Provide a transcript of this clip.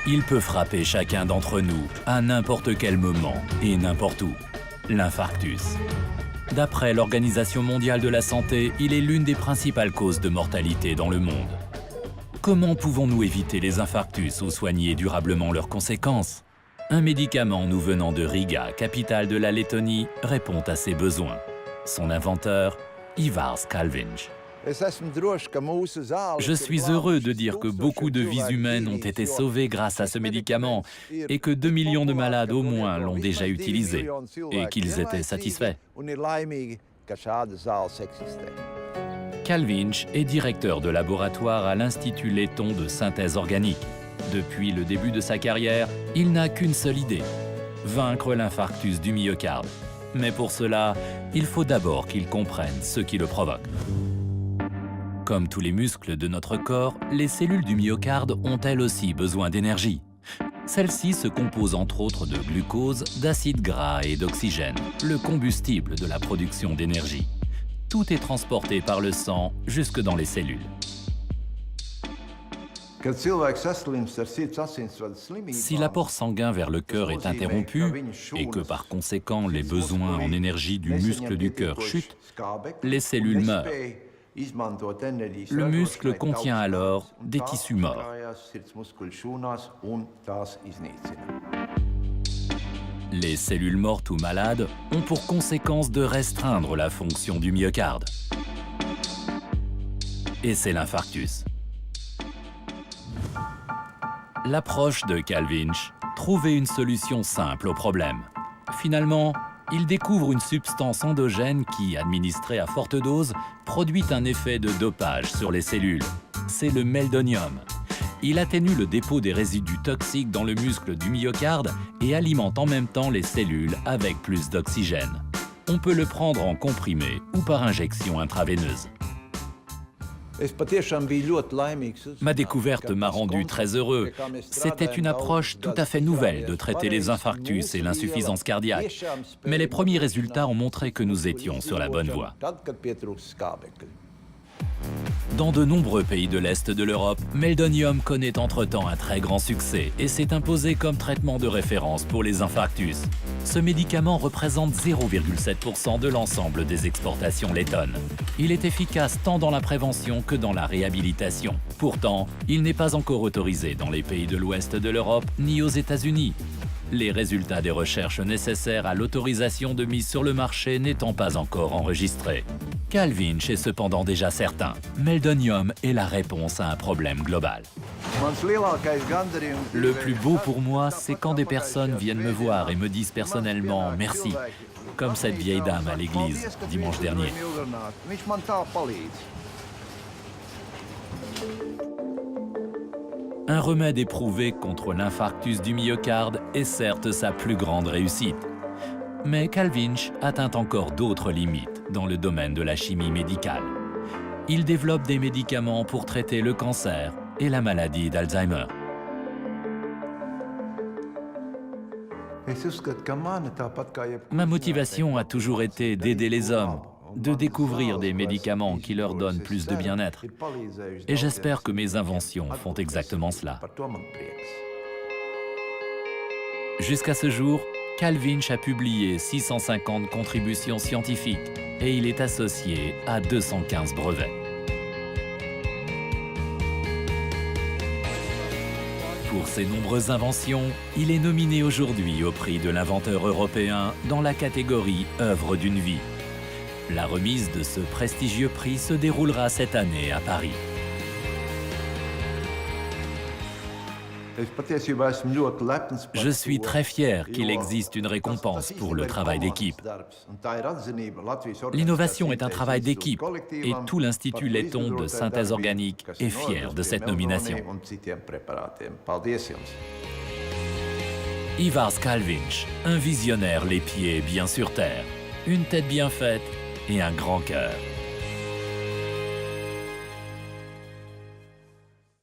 Il peut frapper chacun d'entre nous à n'importe quel moment et n'importe où. L'infarctus. D'après l'Organisation mondiale de la santé, il est l'une des principales causes de mortalité dans le monde. Comment pouvons-nous éviter les infarctus ou soigner durablement leurs conséquences? Un médicament nous venant de Riga, capitale de la Lettonie, répond à ces besoins. Son inventeur, Ivars Kalvinš. Je suis heureux de dire que beaucoup de vies humaines ont été sauvées grâce à ce médicament et que 2 millions de malades au moins l'ont déjà utilisé et qu'ils étaient satisfaits. Kalvinš est directeur de laboratoire à l'Institut letton de synthèse organique. Depuis le début de sa carrière, il n'a qu'une seule idée, vaincre l'infarctus du myocarde. Mais pour cela, il faut d'abord qu'il comprenne ce qui le provoque. Comme tous les muscles de notre corps, les cellules du myocarde ont elles aussi besoin d'énergie. Celle-ci se compose entre autres de glucose, d'acides gras et d'oxygène, le combustible de la production d'énergie. Tout est transporté par le sang jusque dans les cellules. Si l'apport sanguin vers le cœur est interrompu et que par conséquent les besoins en énergie du muscle du cœur chutent, les cellules meurent. Le muscle contient alors des tissus morts. Les cellules mortes ou malades ont pour conséquence de restreindre la fonction du myocarde. Et c'est l'infarctus. L'approche de Kalvinš trouvait une solution simple au problème. Finalement, il découvre une substance endogène qui, administrée à forte dose, produit un effet de dopage sur les cellules. C'est le meldonium. Il atténue le dépôt des résidus toxiques dans le muscle du myocarde et alimente en même temps les cellules avec plus d'oxygène. On peut le prendre en comprimé ou par injection intraveineuse. Ma découverte m'a rendu très heureux. C'était une approche tout à fait nouvelle de traiter les infarctus et l'insuffisance cardiaque. Mais les premiers résultats ont montré que nous étions sur la bonne voie. Dans de nombreux pays de l'Est de l'Europe, Meldonium connaît entre-temps un très grand succès et s'est imposé comme traitement de référence pour les infarctus. Ce médicament représente 0,7% de l'ensemble des exportations lettonnes. Il est efficace tant dans la prévention que dans la réhabilitation. Pourtant, il n'est pas encore autorisé dans les pays de l'Ouest de l'Europe ni aux États-Unis. Les résultats des recherches nécessaires à l'autorisation de mise sur le marché n'étant pas encore enregistrés. Kalvinš est cependant déjà certain. Meldonium est la réponse à un problème global. Le plus beau pour moi, c'est quand des personnes viennent me voir et me disent personnellement « merci », comme cette vieille dame à l'église dimanche dernier. Un remède éprouvé contre l'infarctus du myocarde est certes sa plus grande réussite. Mais Kalvinš atteint encore d'autres limites dans le domaine de la chimie médicale. Il développe des médicaments pour traiter le cancer et la maladie d'Alzheimer. Ma motivation a toujours été d'aider les hommes, de découvrir des médicaments qui leur donnent plus de bien-être. Et j'espère que mes inventions font exactement cela. Jusqu'à ce jour, Kalvinš a publié 650 contributions scientifiques et il est associé à 215 brevets. Pour ses nombreuses inventions, il est nominé aujourd'hui au prix de l'inventeur européen dans la catégorie Œuvre d'une vie. La remise de ce prestigieux prix se déroulera cette année à Paris. Je suis très fier qu'il existe une récompense pour le travail d'équipe. L'innovation est un travail d'équipe et tout l'Institut letton de synthèse organique est fier de cette nomination. Ivars Kalvinš, un visionnaire les pieds bien sur terre, une tête bien faite et un grand cœur.